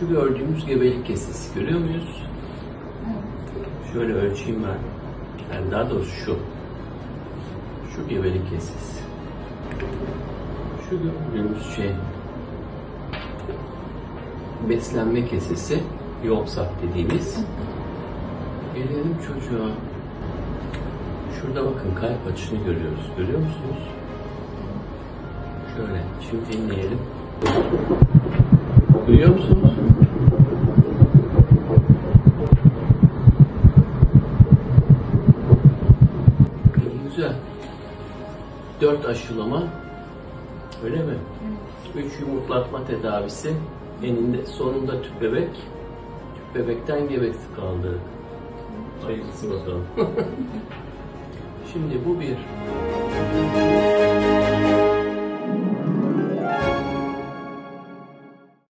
Şu gördüğümüz gebelik kesesi görüyor muyuz? Şöyle ölçeyim ben. Yani daha doğrusu şu. Şu gebelik kesesi. Şu gördüğümüz şey beslenme kesesi, yolsak dediğimiz. Gelelim çocuğa. Şurada bakın kalp açını görüyoruz. Görüyor musunuz? Şöyle. Şimdi dinleyelim. Duyuyor musunuz? Güzel. 4 aşılama. Öyle mi? Evet. 3 yumurtlatma tedavisi. Eninde sonunda tüp bebek. Tüp bebekten gebesi kaldı. Hayırlısı bakalım. Şimdi bu bir.